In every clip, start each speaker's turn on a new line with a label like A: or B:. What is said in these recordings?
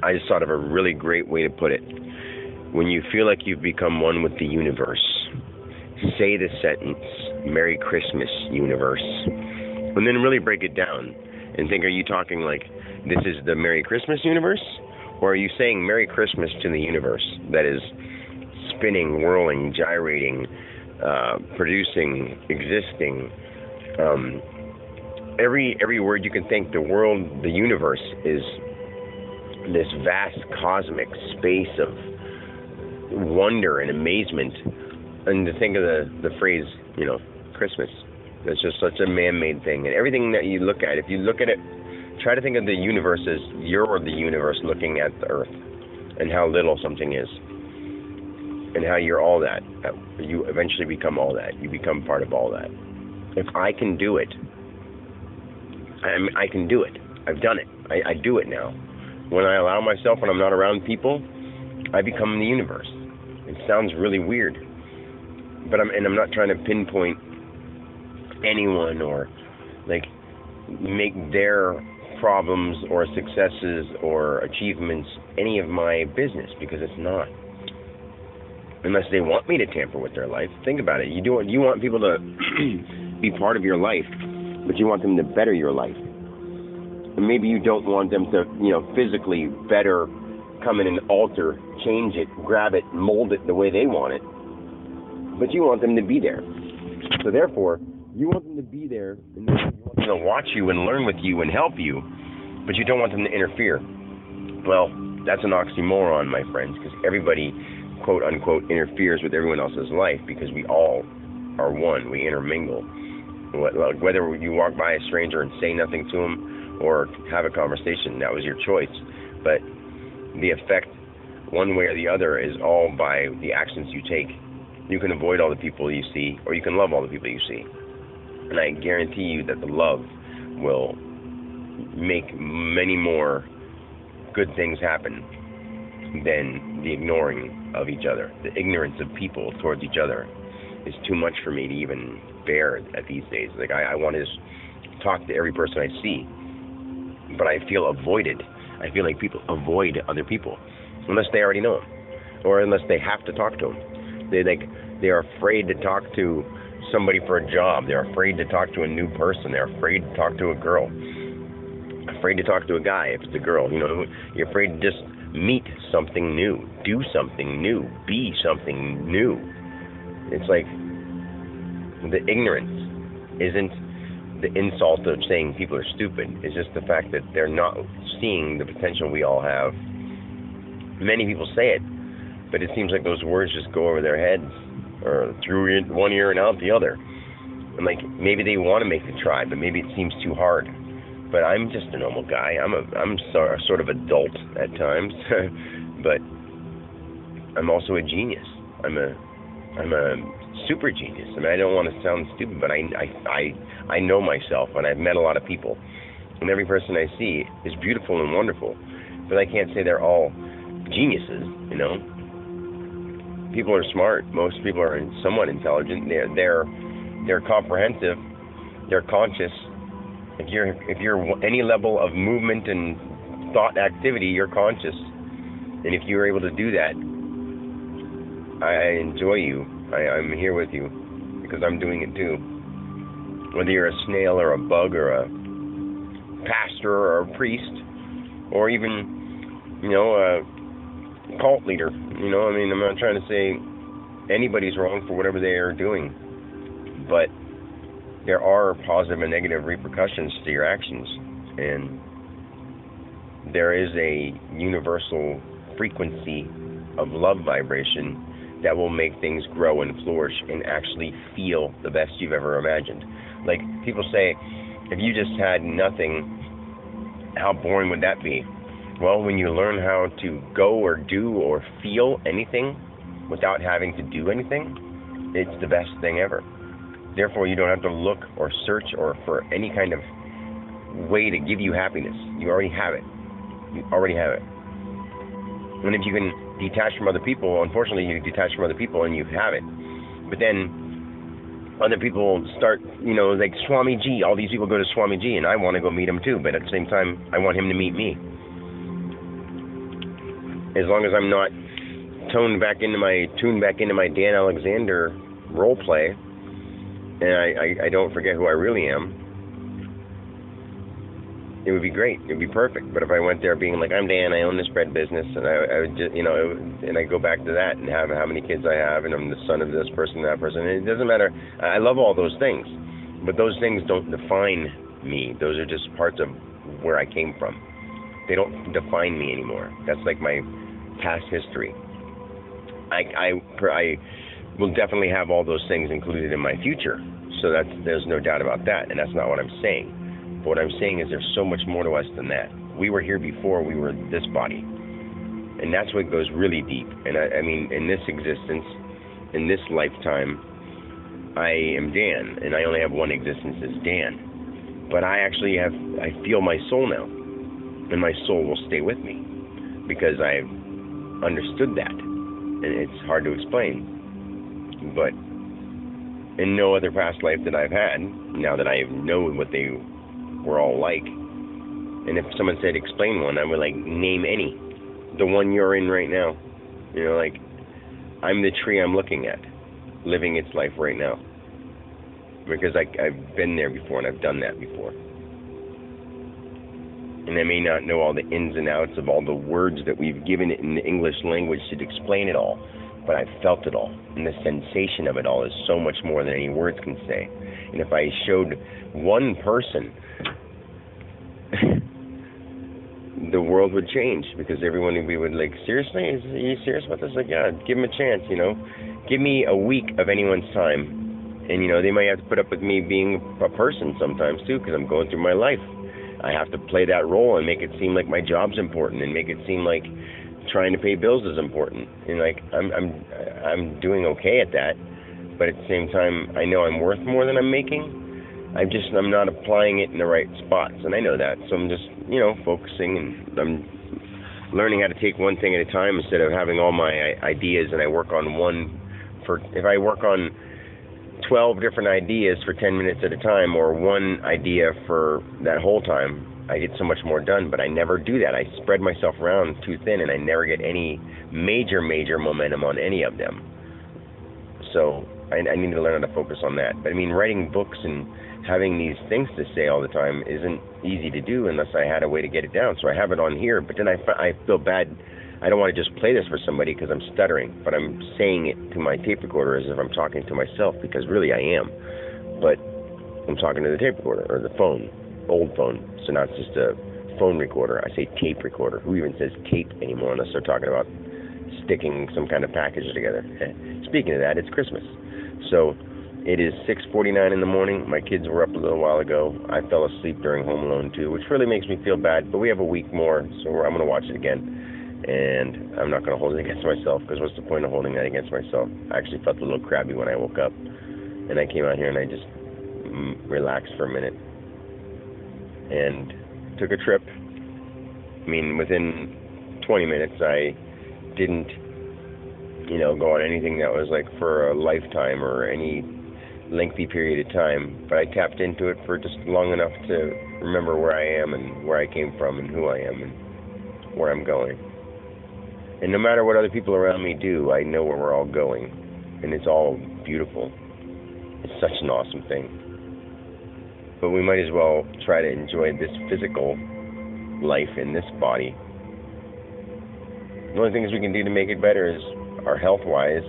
A: I just thought of a really great way to put it. When you feel like you've become one with the universe, say the sentence, Merry Christmas, universe. And then really break it down and think, are you talking like, this is the Merry Christmas universe? Or are you saying Merry Christmas to the universe that is spinning, whirling, gyrating, producing, existing? Every word you can think, the world, the universe is this vast cosmic space of wonder and amazement. And to think of the phrase, Christmas, it's just such a man-made thing. And everything that you look at, if you look at it, try to think of the universe as you're the universe looking at the earth, and how little something is, and how you're all that. You eventually become all that. You become part of all that. If I can do it, I can do it. I've done it. I do it now. When I allow myself, when I'm not around people, I become the universe. It sounds really weird, but I'm not trying to pinpoint anyone or like make their problems or successes or achievements any of my business, because it's not. Unless they want me to tamper with their life. Think about it. You want people to be part of your life, but you want them to better your life. And maybe you don't want them to, physically better, come in and alter, change it, grab it, mold it the way they want it. But you want them to be there. So therefore, you want them to be there, and you want them to watch you and learn with you and help you, but you don't want them to interfere. Well, that's an oxymoron, my friends, because everybody, quote unquote, interferes with everyone else's life, because we all are one. We intermingle. Whether you walk by a stranger and say nothing to them or have a conversation, that was your choice. But the effect, one way or the other, is all by the actions you take. You can avoid all the people you see, or you can love all the people you see. And I guarantee you that the love will make many more good things happen than the ignoring of each other. The ignorance of people towards each other is too much for me to even bear at these days. Like, I want to just talk to every person I see, but I feel avoided. I feel like people avoid other people unless they already know them, or unless they have to talk to them. They are afraid to talk to somebody for a job. They're afraid to talk to a new person. They're afraid to talk to a girl. Afraid to talk to a guy if it's a girl. You're afraid to just meet something new, do something new, be something new. It's like the ignorance isn't the insult of saying people are stupid. It's just the fact that they're not seeing the potential we all have. Many people say it, but it seems like those words just go over their heads, or through one ear and out the other. And like, maybe they want to make the try, but maybe it seems too hard. But I'm just a normal guy. I'm sort of adult at times, but I'm also a genius. I'm a super genius. I mean, I don't want to sound stupid, but I know myself, and I've met a lot of people, and every person I see is beautiful and wonderful. But I can't say they're all geniuses. People are smart. Most people are somewhat intelligent. They're comprehensive. They're conscious. If you're any level of movement and thought activity, you're conscious. And if you're able to do that, I enjoy you. I'm here with you because I'm doing it too. Whether you're a snail or a bug or a pastor or a priest or even, a cult leader. I'm not trying to say anybody's wrong for whatever they are doing, but there are positive and negative repercussions to your actions, and there is a universal frequency of love vibration that will make things grow and flourish and actually feel the best you've ever imagined. Like, people say, if you just had nothing, how boring would that be? Well, when you learn how to go or do or feel anything without having to do anything, it's the best thing ever. Therefore, you don't have to look or search or for any kind of way to give you happiness. You already have it. You already have it. And if you can detach from other people, unfortunately, you detach from other people and you have it. But then other people start, like Swami G. All these people go to Swami G, and I want to go meet him too. But at the same time, I want him to meet me. As long as I'm not tuned back into my Dan Alexander role play, and I don't forget who I really am, it would be great. It would be perfect. But if I went there being like, I'm Dan, I own this bread business, and I would just, and I go back to that and have how many kids I have, and I'm the son of this person, that person. And it doesn't matter. I love all those things, but those things don't define me. Those are just parts of where I came from. They don't define me anymore. That's like my past history. I will definitely have all those things included in my future. So there's no doubt about that, and that's not what I'm saying. But what I'm saying is there's so much more to us than that. We were here before we were this body. And that's what goes really deep. And I mean, in this existence, in this lifetime, I am Dan, and I only have one existence as Dan. But I feel my soul now. And my soul will stay with me. Because I've understood that. And it's hard to explain. But in no other past life that I've had, now that I know what they were all like, and if someone said explain one, I would like name any. The one you're in right now. Like I'm the tree I'm looking at, living its life right now. Because I've been there before and I've done that before. And I may not know all the ins and outs of all the words that we've given it in the English language to explain it all, but I've felt it all. And the sensation of it all is so much more than any words can say. And if I showed one person, the world would change, because everyone would be like, seriously? Are you serious about this? Like, yeah, give them a chance, Give me a week of anyone's time. And, they might have to put up with me being a person sometimes, too, because I'm going through my life. I have to play that role and make it seem like my job's important, and make it seem like trying to pay bills is important. And, like, I'm doing okay at that. But at the same time, I know I'm worth more than I'm making. I'm not applying it in the right spots, and I know that. So I'm just, focusing, and I'm learning how to take one thing at a time instead of having all my ideas, and I work on if I work on 12 different ideas for 10 minutes at a time, or one idea for that whole time, I get so much more done. But I never do that. I spread myself around too thin, and I never get any major momentum on any of them. So I need to learn how to focus on that. But I mean, writing books and having these things to say all the time isn't easy to do unless I had a way to get it down. So I have it on here, but then I feel bad. I don't want to just play this for somebody because I'm stuttering, but I'm saying it to my tape recorder as if I'm talking to myself, because really I am. But I'm talking to the tape recorder, or the phone, old phone. So now it's just a phone recorder. I say tape recorder. Who even says tape anymore unless they're talking about sticking some kind of package together? Speaking of that, it's Christmas. So it is 6:49 in the morning. My kids were up a little while ago. I fell asleep during Home Alone 2, which really makes me feel bad, but we have a week more, so I'm going to watch it again. And I'm not going to hold it against myself, because what's the point of holding that against myself? I actually felt a little crabby when I woke up, and I came out here and I just relaxed for a minute and took a trip. I mean, within 20 minutes, I didn't, go on anything that was like for a lifetime or any lengthy period of time, but I tapped into it for just long enough to remember where I am and where I came from and who I am and where I'm going. And no matter what other people around me do, I know where we're all going, and it's all beautiful. It's such an awesome thing. But we might as well try to enjoy this physical life in this body. The only things we can do to make it better is our health-wise,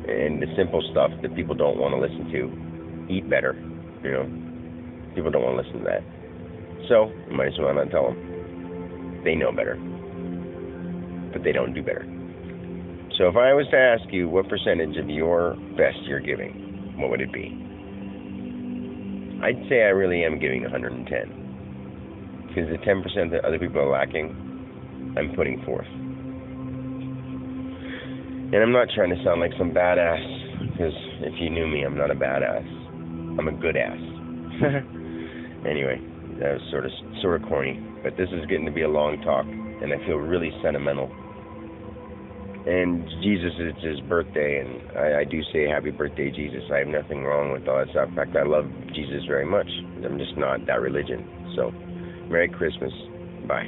A: and the simple stuff that people don't want to listen to. Eat better, People don't want to listen to that. So, you might as well not tell them. They know better. But they don't do better. So if I was to ask you what percentage of your best you're giving, what would it be? I'd say I really am giving 110. Because the 10% that other people are lacking, I'm putting forth. And I'm not trying to sound like some badass, because if you knew me, I'm not a badass. I'm a good ass. Anyway, that was sort of corny, but this is getting to be a long talk, and I feel really sentimental. And Jesus, it's his birthday, and I do say happy birthday, Jesus. I have nothing wrong with all that stuff. In fact, I love Jesus very much. I'm just not that religion. So, Merry Christmas. Bye.